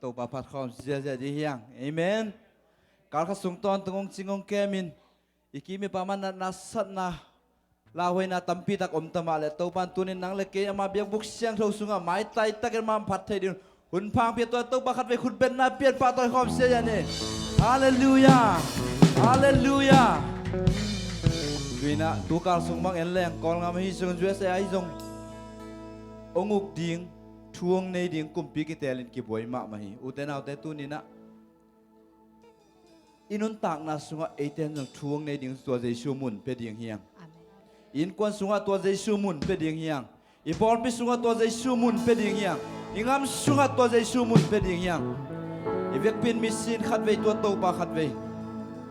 ตัวปาพัดข้อมเสียดีเฮียงเอเมนการขัดสงตอนตรงจริงองแกมินอีกีมีประมาณนัสนะลาเวนะตัมปีตักอมตมาเลตัวปันตุนินนังเลเกยมาเบียงบุกเสียงเราสุงไม้ไตตะกันมาพัดเทดินหุ่นพังเปียตัวตัวปาขัดไปขุดเป็นนาเปียนปาตัวข้อมเสียนี่ฮาเลลูยาฮาเลลูยาวินะตัวการสงมังเอ็นแรงกองงามฮิสงจุเอสไอซงองุกดิ่งช่วงในดิ่งกุมปีกิเตลินกิบวยมากมาฮีอุเทนเอาแต่ตัวนี้นะอินุนต่างนาสุงะเอเทนจงช่วงในดิ่งตัวเจชูมุนเป็นดิ่งเฮียงอินควนสุงะตัวเจชูมุนเป็นดิ่งเฮียงอีบอลพิสุงะตัวเจชูมุนเป็นดิ่งเฮียงอิงามสุงะตัวเจชูมุนเป็นดิ่งเฮียงอีเวกเป็นมิสซินขัดเวตัวโตปาขัดเว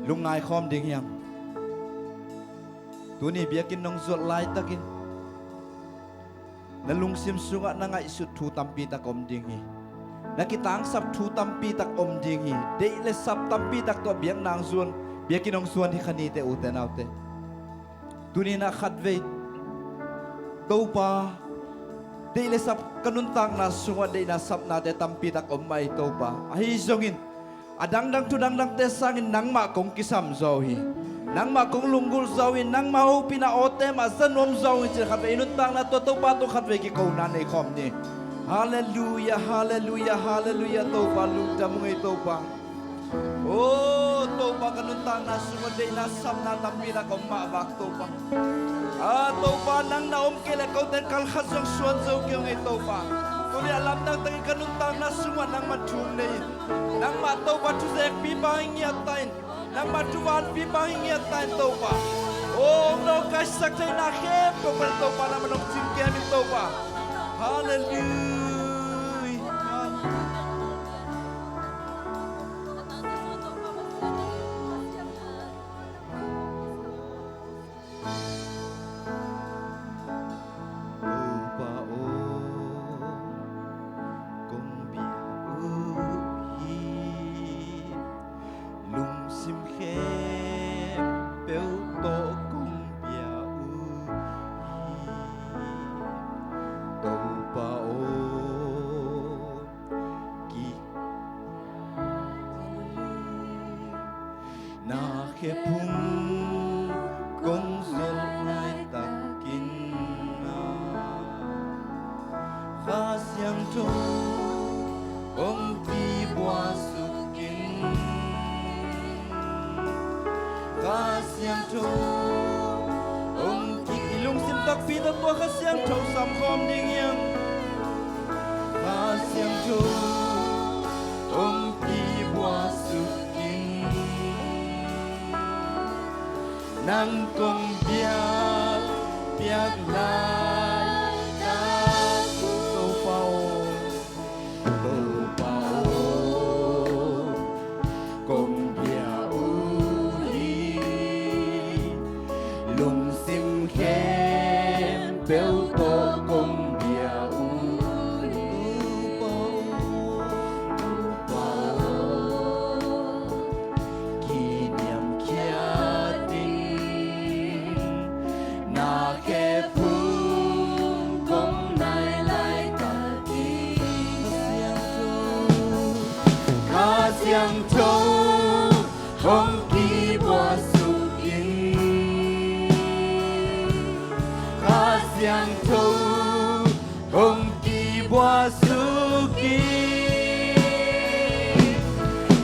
ลุงนายคอมดิ่งเฮียงตัวนี้เบียกินนองสวดลายตะกินนั่นลุงซิมสุงะนั่งไอสุดทูตัมปีตะกอมดิ่งฮีนักกีตางสับทูตัมปีตักอมดิ่งฮีเดเลสับตัมปีตักตัวเบียงนางส่วนเบียกินนองส่วนที่ขณีเตอุเตนเอาเตตัวนี้นักขัดเวตัวปาเดเลสับกันุนตังนาสุงะเดนาสับนาเดตัมปีตักอมไม่ตัวปาไอซงอินอดังดังทุดังดังเตสังอินนังมากงกิสัมโซฮีนังมากงลุงกุลโซอินนังมาฮูปินาโอเตมาสนวมโซอินเจขัดเวนุนตังนาตัวปาตัวขัดเวกิโกนันในคอมนี่ฮาเลลูยาฮาเลลูยาฮาเลลูยาตัวปาลุงจำไงตัวปาโอ้ตัวปากันุนตังนาสุงะเดนาสับนาตัมปีตักอมมาบักตัวปาตัวปานังนาอมเกลเกาเตนคัลขัดส่งส่วนโซเกี่ยวไงตัวปาตัวนี้ลำดังตั้งกันุนตังนาสุงะนังมาทุ่มเลยนังมาตัวปาทุเซกปีบาหิงยาตันนังมาทุวันปีบาหิงยาตันตัวปาโอ้โนกัสสักใจนาเข้มก็เป็นตัวปานามันองจิมเกมิตัวปาฮาเลลูยาปีตะตัวข้าเสียงโถสามคอมดิ่งยังข้าเสียงโถองค์ที่บัวสุกินนั่งกงเบียกลายตาโตเฝ้ากงเบียอุลีลุงซิมเคเบลโตกงเบียอูเปากีเนียมเขียติงนาแค่พูกงในลายตากีข้าเสียงโจองกีบัวสุกินyang tu ongki buasuki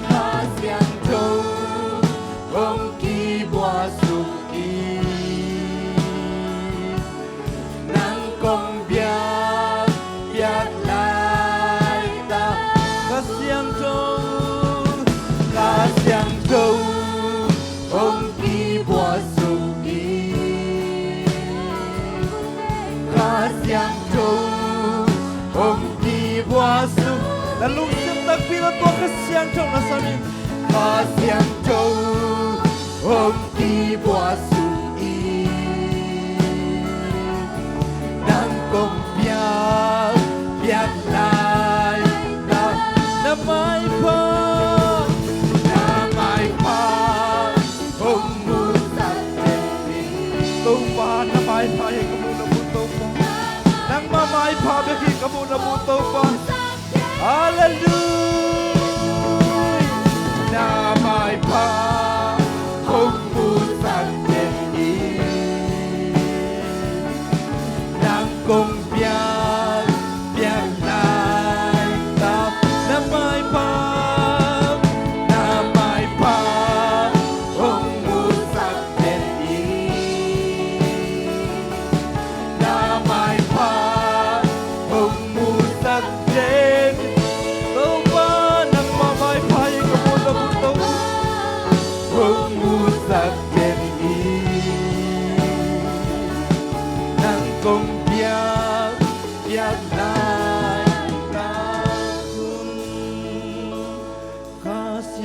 khas yang tu ongki buasuki nang kong biak lai ta khas yang tu ongki buasuki yang tu ongki buasu lalu sentak bila tua kesiang tu nasami khas yang tu ongki buasu nang kong biak lai ta namai pa ongmu satri tu pa namai pa yang kamu namun tu pa nang mamay pa bagi kamu na buto pa hallelujah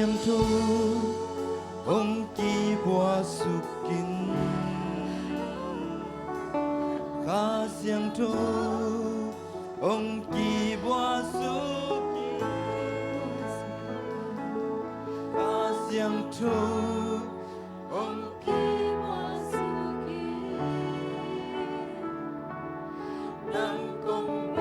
siang thu ông kỳ bùa sukin ca siang thu ông kỳ bùa sukin ca siang thu ông kỳ bùa sukin nang công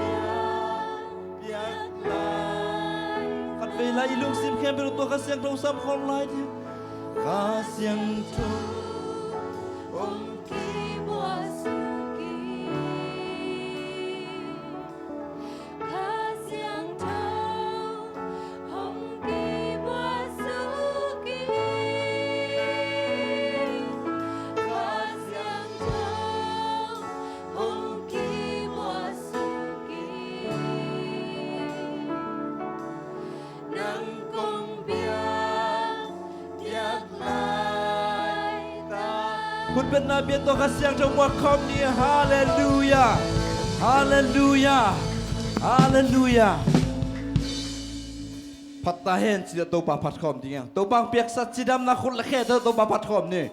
biak lai khát về lại ilung sim khem beru to ca siang thu sam khom lai đi ca siang thu ông kỳ bùa sukin ca siang thu ông kỳ bùa sukin ca siang thu ông kỳ bùa sukin nang công biak lai ta คุณเป็นนาเบียนตัวกระเสียงจังหวัดคำนี้ฮาเลลูยาฮาเลลูยาฮาเลลูยาพัตตาเห็นสิตัวปาพัดคมจริงตัวบางเปียกสัตว์สีดำนะคุณละแค่ตัวปาพัดคมนี่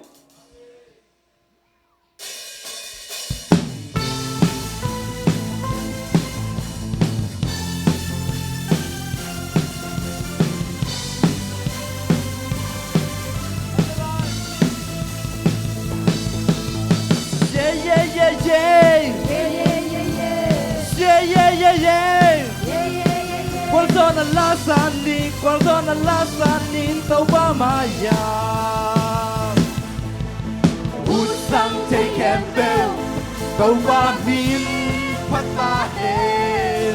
Kualzona lasanin tau ba maya Usang take and bell tau ba min patahen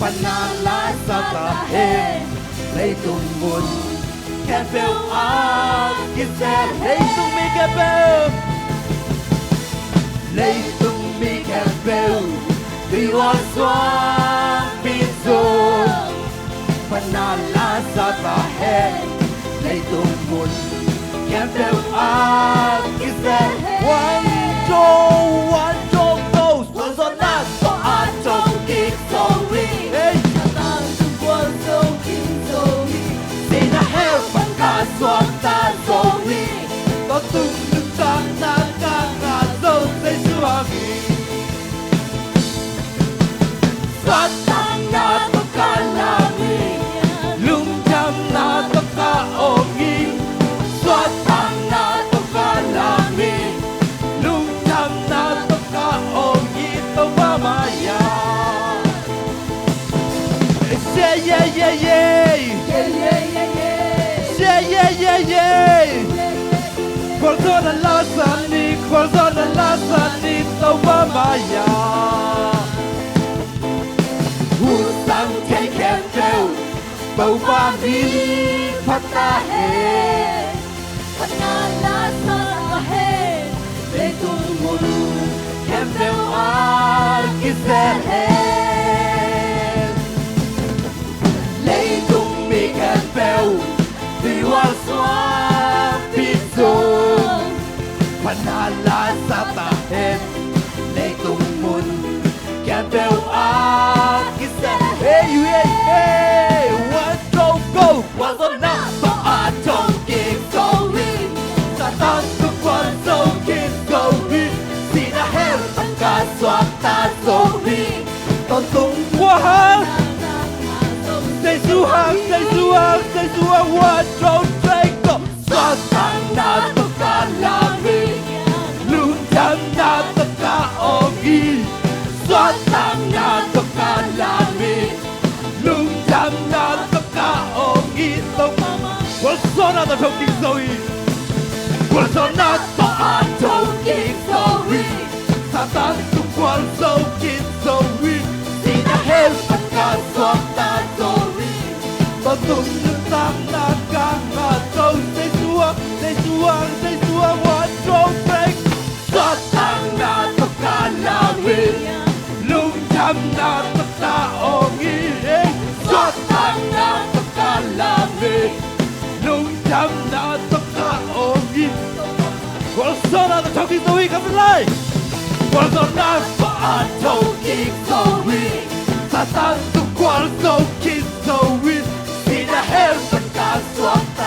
Panala sa tahen Lay tung mun can bell kisel Lay tung mi can bell Lay tung mi can bell We was one bizon Panala sa tahen Lay tung mun can bell kisel One Joe goes Kualzona so atong kik so we Hey Natang kual so king so we Sina hell pagkaswag ta so we Totung nagtang nakakaso sa suwagi Swatang na to kalami Lumjam na to kaongi Swatang na to kalami Lumjam na to kaongi to mamaya Say yeah yeah yeah Say yeah yeah yeah Kualzona lasanin to mamaya Husang take and go Bầu ba min patahen Panala sa tahen Lay tung mun can bell kisel Lay tung mi can bell We was one bizon Panala sa tahen Lay tung mun can bell kisel Hey One go Kualzona so atong kik so we Satang to kual so kik so we Sina hell pagkaswag ta so we Tontong wahang Say suhang One go Swatang na to kalami Lumjam na to kaongi Swatang na to kalami Lumjam na to kaongi Kualzona to talking so we Kualzona to talking so we Satang to kual so kin so we Sina hell pagkaswag ta so we Totung nagtang nakakaso Say suwang One drone break Swatang na to kalami Lumjam na to kaongi Swatang na to kalami Lumjam na to kaongi Kualzona to talking so we come alive Kualzona so talking so we Satang to kual so kin so we Sina hell pagkaswag ta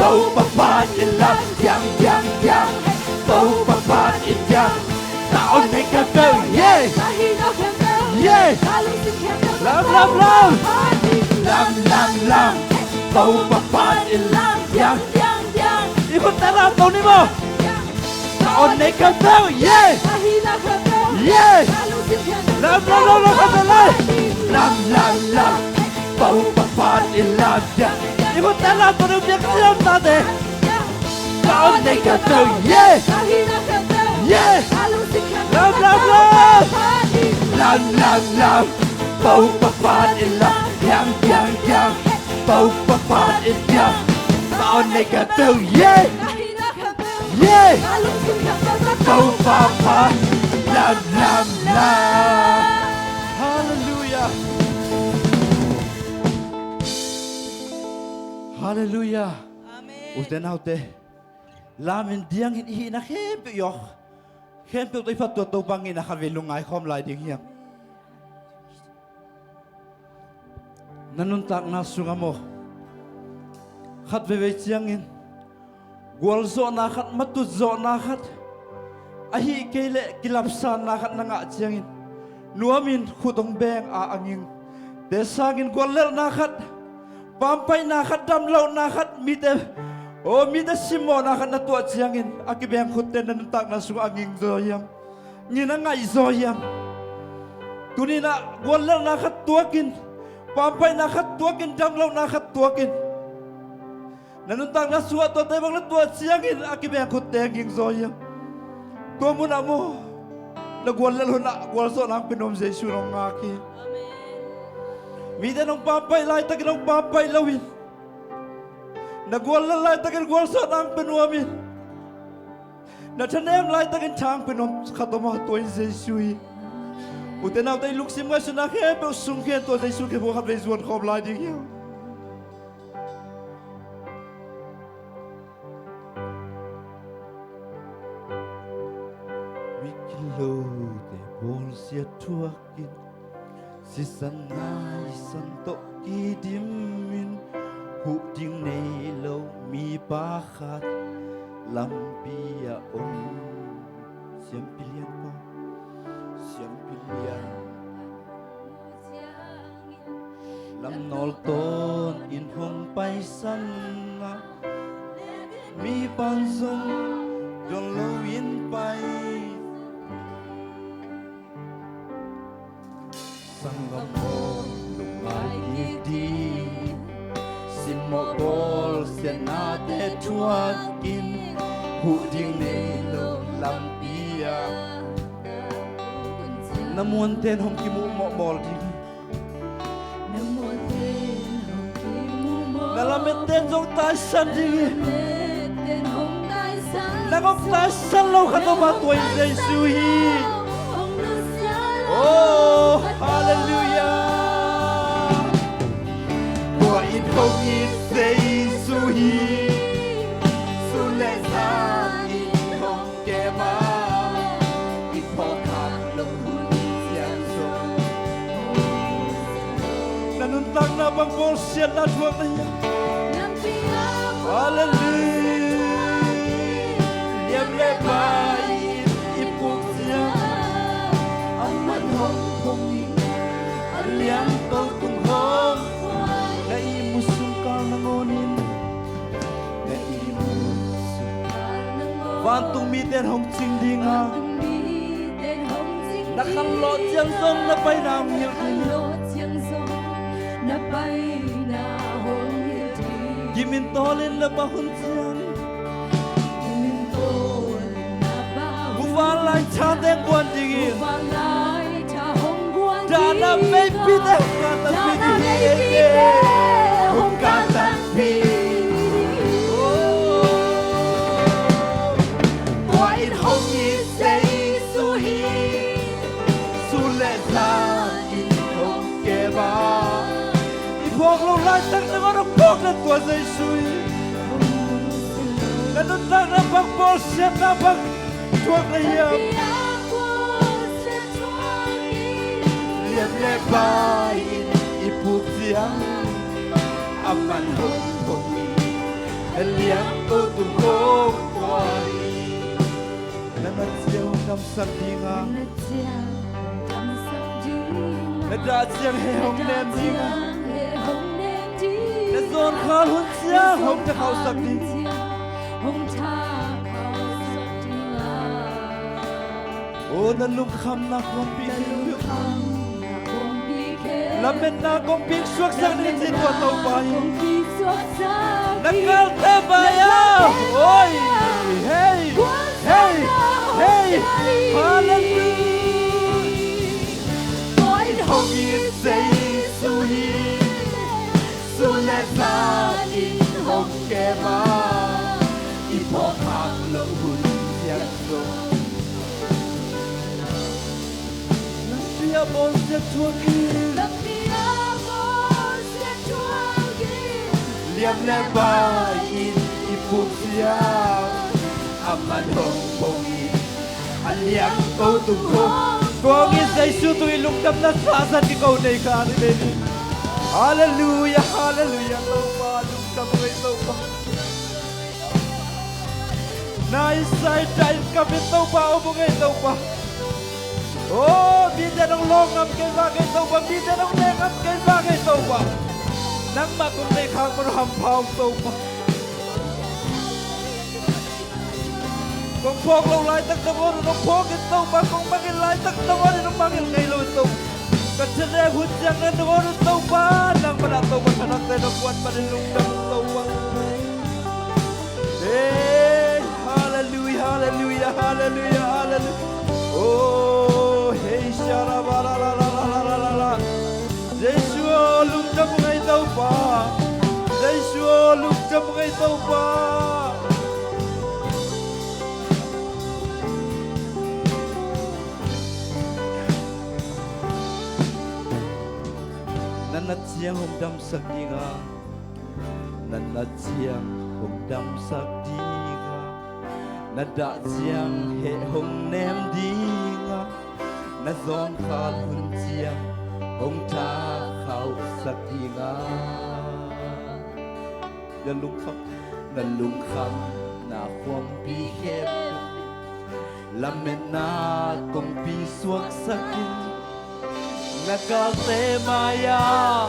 bầu bạc phát in lắm yang yang yang bầu bạc phát in yang ta ôn này cả tơ yeah yeah làm bầu bạc phát in lắm yang đi con ta làm tàu đi mà ta ôn này cả tơ yeah yeah làm bầu bạc phát in lắm yang đi con ta làm tàu đi biết làm ta để ta ôn này cả tơ yeah yeah làm bầu bạc phát in lắm yang yang yang bầu bạc phát in yang ta ôn này cả tơ yeah yeah bầu bạc phát làm hallelujah hallelujah uten autte lamin diang hi na khem pe yo khem pe toi phat to bangin na khavel lungai khom lai ding hiam nanun tak na sungamo khat ve chiangin gol zo na khat matu zo na khat ahi kele kilapsan na khat na nga chiangin nuamin khutong beng a angin desangin golel na khat pampai na khat damlo na khat mite o mite simo na khat na to chiangin akibeng khuten nan tak na su angin zoyam ni na ngai zoyam tunina golel na khat tuakin pampai na khat tuakin damlo na khat tuakin nanun tak na su to te bang na to chiangin akibeng khuten angin zoyam to mo na mo na golel na gol so nang pinom jesu nong ngaki Mida nong papay lai takin nong papay lawin. Nagwala lai takin gwal sa nang penuamin. Natanem lai takin chang penom katoma toin Jesui. Utenaw tay luksim nga sunake pe sungken to Jesu ke buhat bezuan kom lai ding yo. Wikilo de bol sia tuakin. Si sanay santo kidimin huding nelo mi bakhat lampia siam pilihan ko siam pilihan lam nol ton in hong pai san na mi panzong don lo in pai Sanggapon lumagidi Simobol senate tuakin Huding nelo lampia Namuan ten hong kimu mokbol ding Nalamet ten zong taisan ding Nagong taisan lau katoma tuay Jesuhi Oh, hallelujah. For it hong is Jesuhi Sulesa in hong kema It hong kap long hun siang so Nanuntang na bang bolsya na tuwag na yan Hallelujah. Liam lebayin ipuk siya Aman hong hongin Aliang tol kung hong Na imusungkal nangonin Na imusungkal Vantung miten hong tsingdinga Nakalot siyang song na pa'y nang Gimintolin na bahon siyang Buwalay chateng buwan dingin Dana may pitang katapigin Hong katapigin Wain hong isay suhi Sulet langin hong keba Ipok lo latang na marapok na tuwa say suhi Nanutang na pagbolsyat na pag tuwag na hiyam Lebayin ipuk siang Aman hong hongi liang tô tung hô quay na na chiang nam sắc đi nga na đã chiang he hong nem đi nga na zon khal hun chiang hong ta khao sắc đi ô na lung kham na khom pi làm bên na công việc xuất sắc đến trên toàn tàu bay nâng cao thế bay à ôi hey hey hey hallelujah hồng yên dây su hi su lẽ ra in hồng kề ma i bỏ hàng lộng hùn giang sông Lia bon se tuagi Liam le ba in ipuk siang Aman hong bongi Aliang kau tungko Kong in say su tu ilung dam na sasan ki kau nei ka ni beni Hallelujah hallelujah Tau pa lung dam ngay tau pa Nai sai trai kapit tau pa obong ngay tau pa Oh, bisa nang longam kay bagay tau ba? Bisa nang lengam kay bagay tau ba? Nang makunay kang manuhampaw tau ba? Kung pok law lai tak tawon nung pokit tau ba? Kung mangil lai tak tawon nung mangil ngailo tau. Katsane hudyang na tawon tau ba? Nang manataw ba sanak tayo nung buwan manilong nang tau ba? Hey, hallelujah, hallelujah, hallelujah, hallelujah. Oh, hey, sharabararararararara. Yeshua, lugdam ngay daw pa. Yeshua, lugdam ngay daw pa. Nanat siyang humdam sakdi nga. Nanat siyang humdam sakdi nga. Nada siang he hong nem đi nga na zon khal hun siang hong ta khao sak đi nga na lung kham na khom pi khep lamen na kong pi suak sakin na ka te maya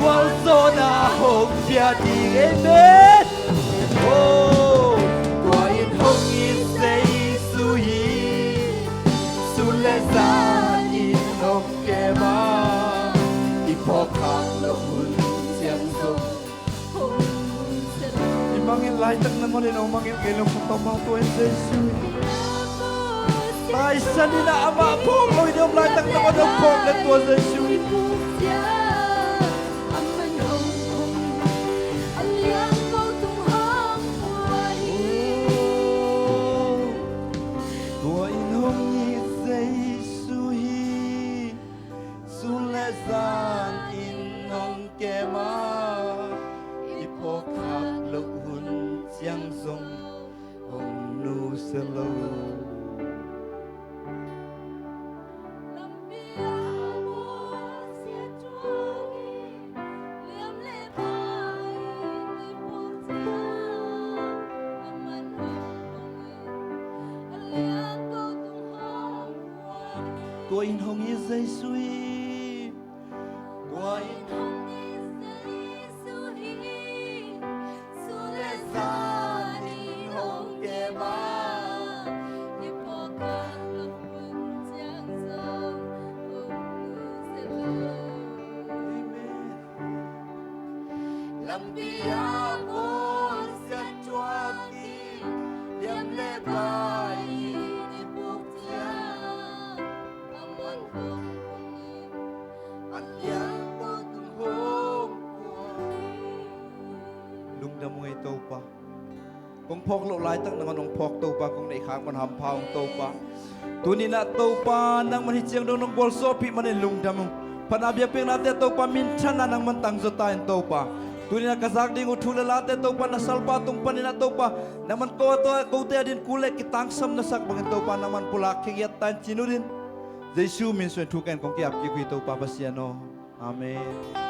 wal zona hong pia di amen oh hong in say su hi su le sa in hong ke ma i po khang lo hun siang so i mangin lai tak na mo lino mangin ke lo ko ma to en say su ai sanina ama po ko i dom lai tak na mo dom po le to say su Tua in hong ye zay sui Tua in hong ye zay sui Su le san in hong ke ma Ye po kan lo hun jiang song Hong nu se lo Amen Lam bia mo se chua ki Liam le bai Ni puk jiang lung đam ngay tàu pa, kung phok lộ lai tak nang nong phok tàu pa kung nei khang man ham phao tàu pa, tu ni na tàu pa nang man hi chiang dong nong bol so pi man lung đam, panabia peng na te tàu pa min chan na nang man tang zo ta en tàu pa, tu ni na kazak ding uthu la te tàu pa na salpa tung pa ni na tàu pa, nang man ko to ko te din kule kitang sam na sak bang tàu pa nang man pulak khiat tan chinurin. Giêsu min suen thu ken kong kiap ki kui tàu pa pasiano. Amen.